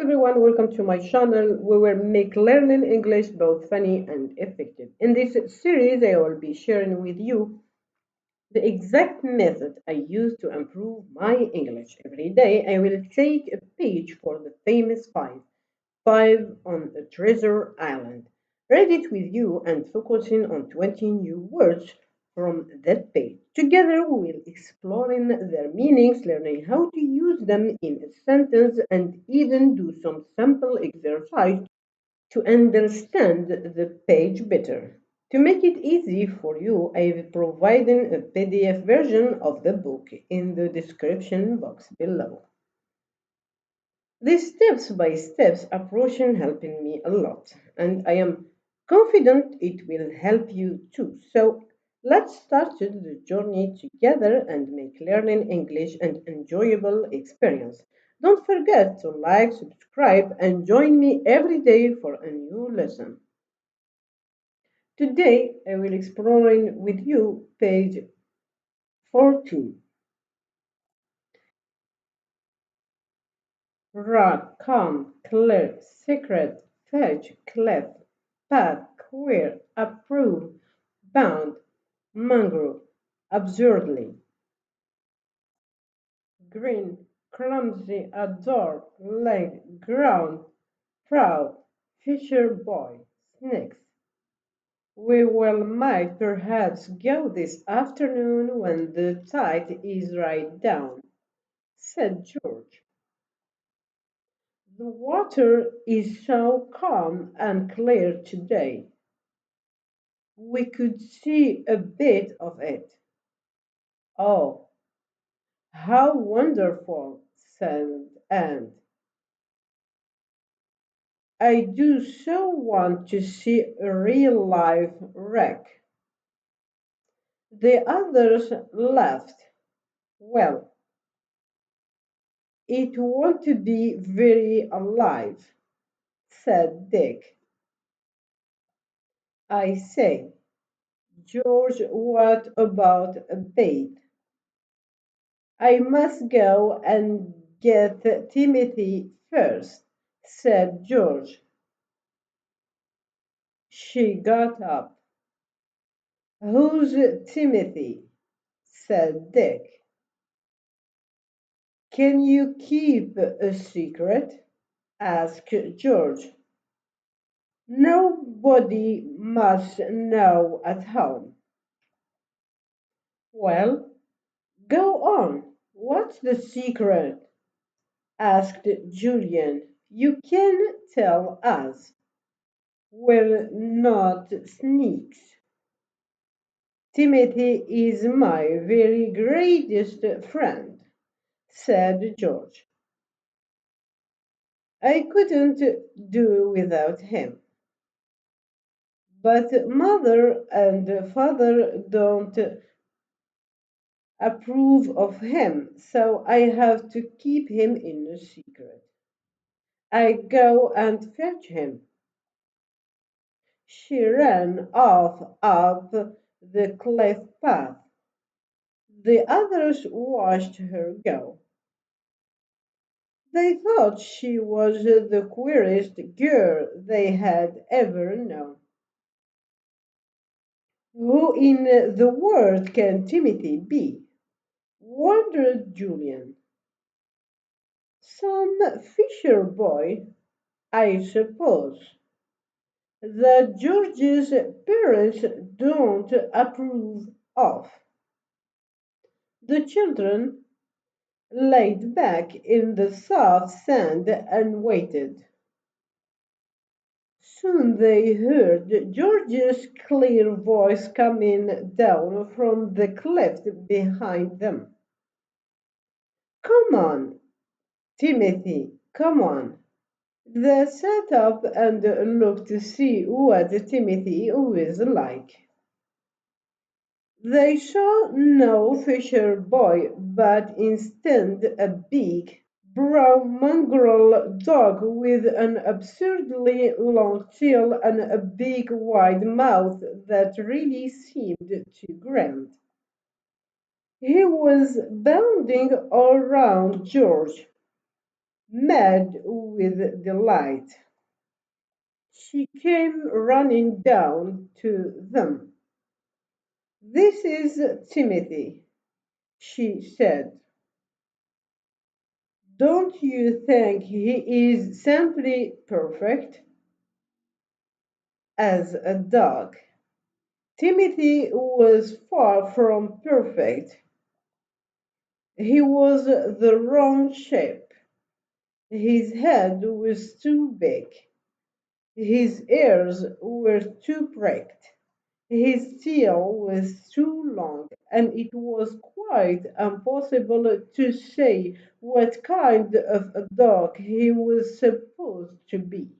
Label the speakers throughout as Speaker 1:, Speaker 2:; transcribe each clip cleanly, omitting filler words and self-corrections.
Speaker 1: everyone, welcome to my channel where we make learning English both funny and effective. In this series, I will be sharing with you the exact method I use to improve my English. Every day, I will take a page for the famous five on the treasure island. Read it with you and focusing on 20 new words from that page. Together we will exploring their meanings, learning how to use them in a sentence, and even do some simple exercise to understand the page better. To make it easy for you, I've provided a PDF version of the book in the description box below. This steps by steps approach is helping me a lot, and I am confident it will help you too. So let's start the journey together and make learning English an enjoyable experience. Don't forget to like, subscribe, and join me every day for a new lesson. Today I will exploring with you page 14. Rock, calm, clear, secret, fetch, cleft, path, queer, approve, bound, mangrove, absurdly, green, clumsy, adore, leg, ground, proud, fisher boy, snakes. We will might perhaps go this afternoon when the tide is right down, said George. The water is so calm and clear today. We could see a bit of it. Oh, how wonderful, said Anne. I do so want to see a real life wreck. The others laughed. Well, it won't be very alive, said Dick. I say, George, what about a bait? I must go and get Timothy first, said George. She got up. Who's Timothy? Said Dick. Can you keep a secret? Asked George. Nobody must know at home. Well, go on. What's the secret? Asked Julian. You can tell us. We're not sneaks. Timothy is my very greatest friend, said George. I couldn't do without him. But mother and father don't approve of him, so I have to keep him in a secret. I go and fetch him. She ran off up the cliff path. The others watched her go. They thought she was the queerest girl they had ever known. Who in the world can Timothy be? Wondered Julian. Some fisher boy, I suppose, that George's parents don't approve of. The children laid back in the soft sand and waited. Soon they heard George's clear voice coming down from the cliff behind them. Come on, Timothy, come on. They sat up and looked to see what Timothy was like. They saw no fisher boy, but instead a big, brown mongrel dog with an absurdly long tail and a big wide mouth that really seemed too grand. He was bounding all round George. Mad with delight, she came running down to them. "This is Timothy," she said. "Don't you think he is simply perfect as a dog?" Timothy was far from perfect. He was the wrong shape. His head was too big. His ears were too pricked. His tail was too long, and it was quite impossible to say what kind of a dog he was supposed to be.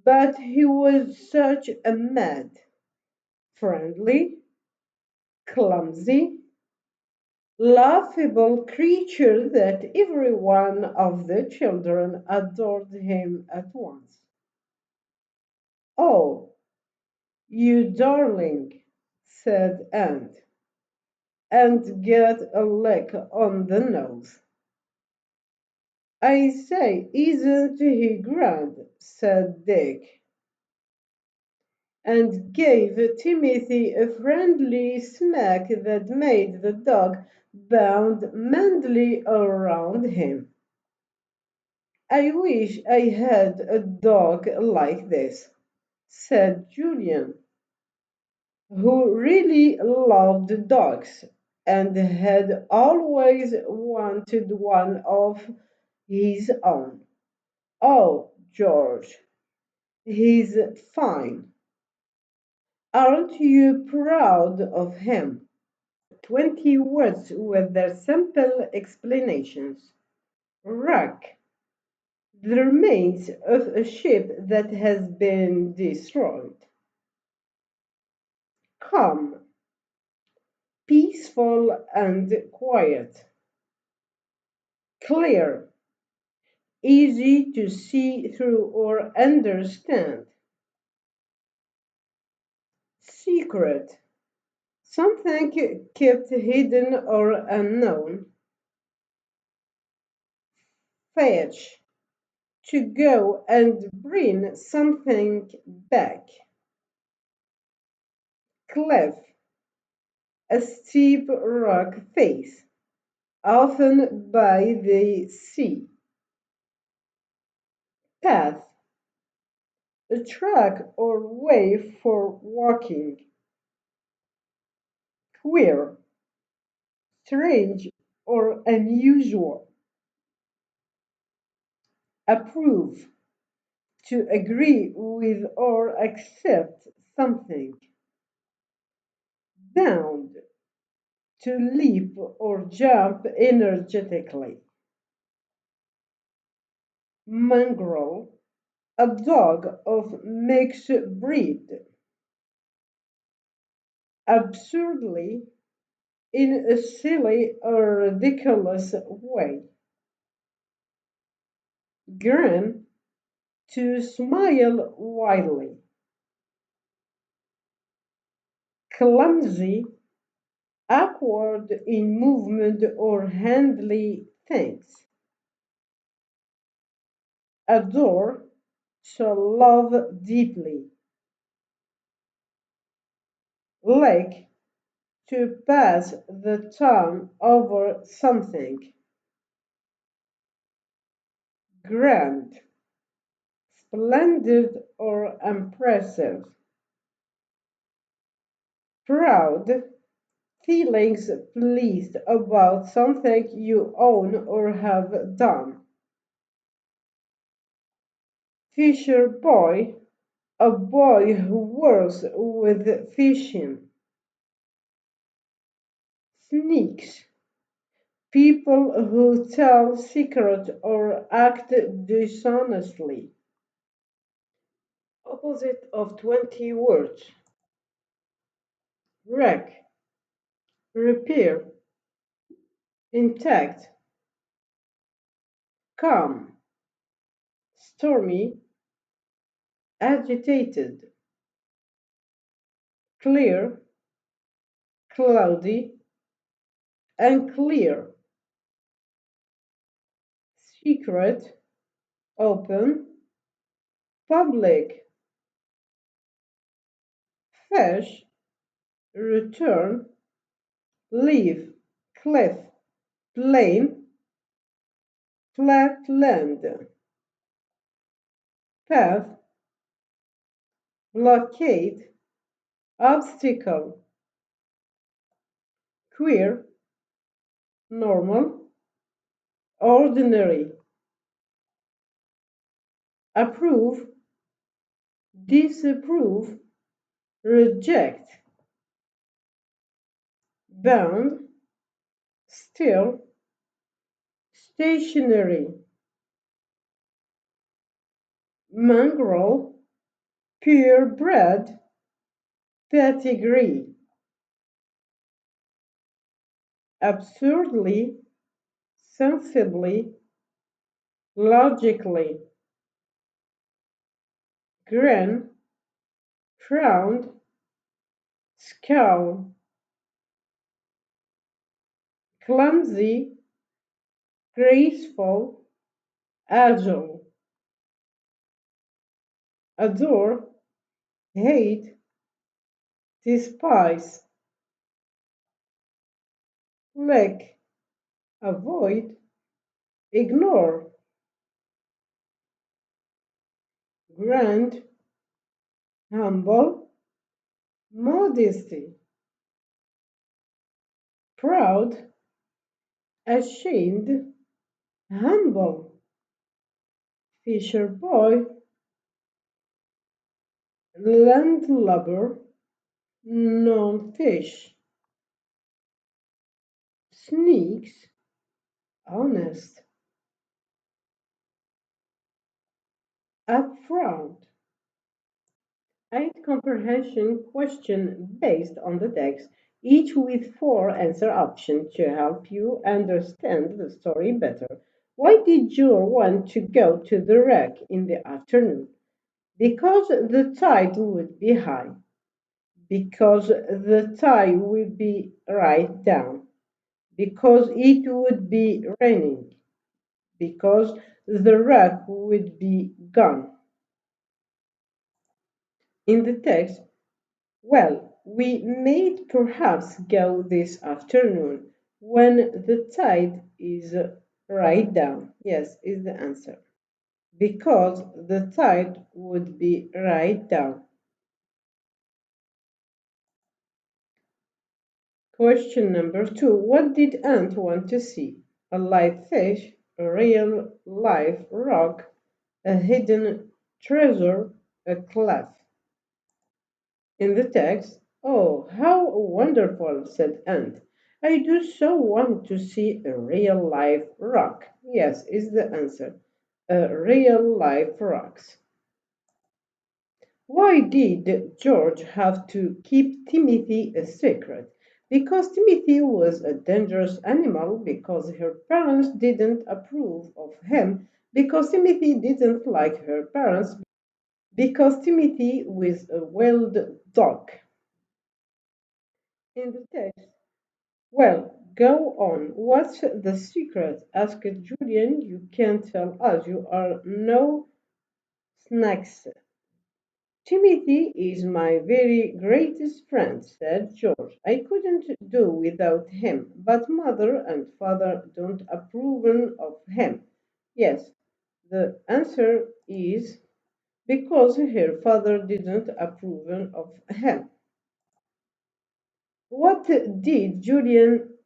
Speaker 1: But he was such a mad, friendly, clumsy, laughable creature that every one of the children adored him at once. "Oh, you darling," said Aunt, "and get a lick on the nose." "I say, isn't he grand?" said Dick, and gave Timothy a friendly smack that made the dog bound madly around him. "I wish I had a dog like this," said Julian, who really loved dogs and had always wanted one of his own. "Oh, George, he's fine. Aren't you proud of him?" 20 words with their simple explanations. Wreck, the remains of a ship that has been destroyed. Calm, peaceful and quiet. Clear, easy to see through or understand. Secret, something kept hidden or unknown. Fetch, to go and bring something back. Cliff, a steep rock face, often by the sea. Path, a track or way for walking. Queer, strange or unusual. Approve, to agree with or accept something. Bound, to leap or jump energetically. Mongrel, a dog of mixed breed. Absurdly, in a silly or ridiculous way. Grin, to smile widely. Clumsy, awkward in movement or handling things. Adore, to love deeply. Like, to pass the time over something. Grand, splendid or impressive. Proud, feelings pleased about something you own or have done. Fisher boy, a boy who works with fishing. Sneaks, people who tell secrets or act dishonestly. Opposite of 20 words. Wreck, repair, intact, calm, stormy, agitated, clear, cloudy, unclear, secret, open, public, fish, return, leave, cliff, plain, flatland, path, blockade, obstacle, queer, normal, ordinary, approve, disapprove, reject, bound, still, stationary, mongrel, purebred, pedigree, absurdly, sensibly, logically, grin, frowned, scowl, clumsy, graceful, agile, adore, hate, despise, lick, avoid, ignore, grand, humble, modesty, proud, ashamed, humble, fisher boy, landlubber, non-fish, sneaks, honest, upfront. 8 comprehension questions based on the text, each with 4 answer options to help you understand the story better. Why did Jure want to go to the wreck in the afternoon? Because the tide would be high. Because the tide would be right down. Because it would be raining. Because the wreck would be gone. In the text, well, we might perhaps go this afternoon when the tide is right down. Yes, is the answer. Because the tide would be right down. Question number 2. What did Ant want to see? A live fish, a real live rock, a hidden treasure, a cliff. In the text, "Oh, how wonderful," said Ant. "I do so want to see a real live rock." Yes, is the answer. A real live rocks. Why did George have to keep Timothy a secret? Because Timothy was a dangerous animal, because her parents didn't approve of him, because Timothy didn't like her parents, because Timothy was a wild dog. In the text, well, go on. What's the secret? Asked Julian. You can't tell us. You are no snacks. Timothy is my very greatest friend, said George. I couldn't do without him, but mother and father don't approve of him. Yes, the answer is because her father didn't approve of him. What did Julian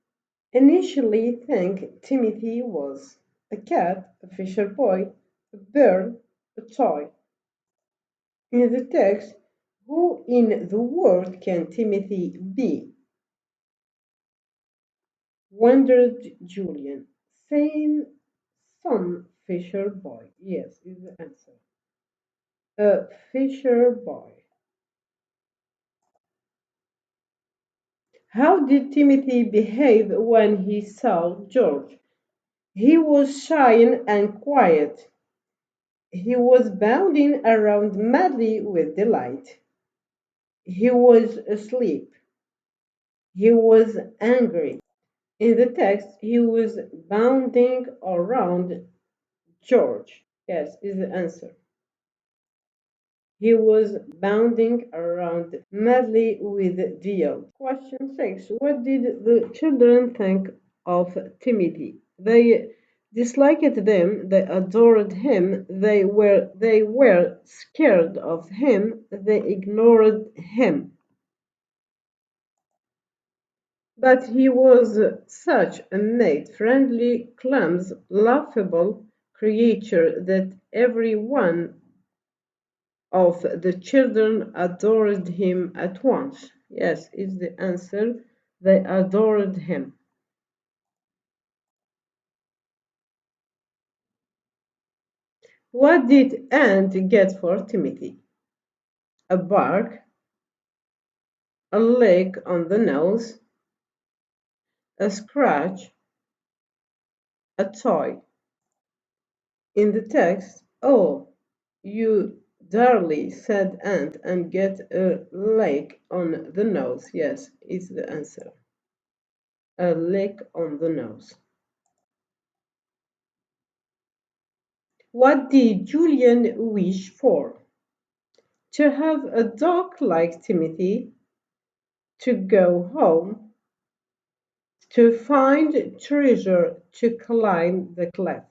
Speaker 1: initially think Timothy was? A cat, a fisher boy, a bird, a toy. In the text, who in the world can Timothy be? Wondered Julian. Saying some fisher boy. Yes, is the answer. A fisher boy. How did Timothy behave when he saw George? He was shy and quiet. He was bounding around madly with delight. He was asleep. He was angry. In the text, he was bounding around George. Yes, is the answer. He was bounding around madly with Dio. Question 6. What did the children think of Timothy? They disliked them, they adored him, they were scared of him, they ignored him. But he was such a neat, friendly, clumsy, laughable creature that every one of the children adored him at once. Yes, is the answer. They adored him. What did Ant get for Timothy? A bark, a lick on the nose, a scratch, a toy. In the text, "Oh, you darly," said Ant, and get a lick on the nose. Yes, is the answer. A lick on the nose. What did Julian wish for? To have a dog like Timothy, to go home, to find treasure, to climb the cliff.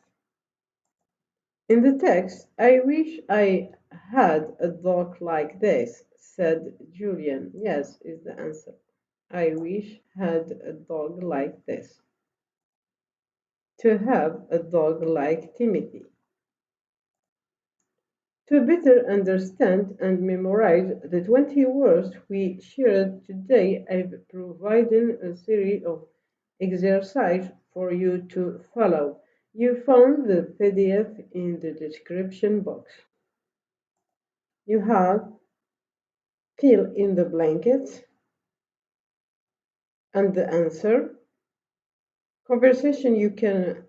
Speaker 1: In the text, "I wish I had a dog like this," said Julian. Yes, is the answer. I wish had a dog like this. To have a dog like Timothy. To better understand and memorize the 20 words we shared today, I've provided a series of exercises for you to follow. You found the PDF in the description box. You have fill in the blankets and the answer, conversation you can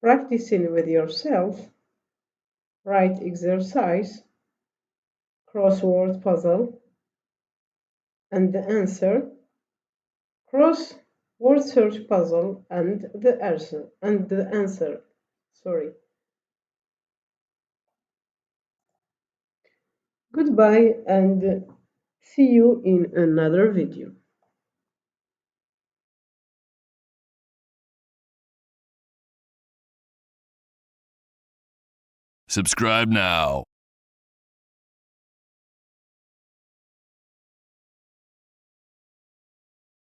Speaker 1: practice in with yourself, write exercise, crossword puzzle, and the answer, cross word search puzzle, and the answer. Sorry. Goodbye and see you in another video.
Speaker 2: Subscribe now.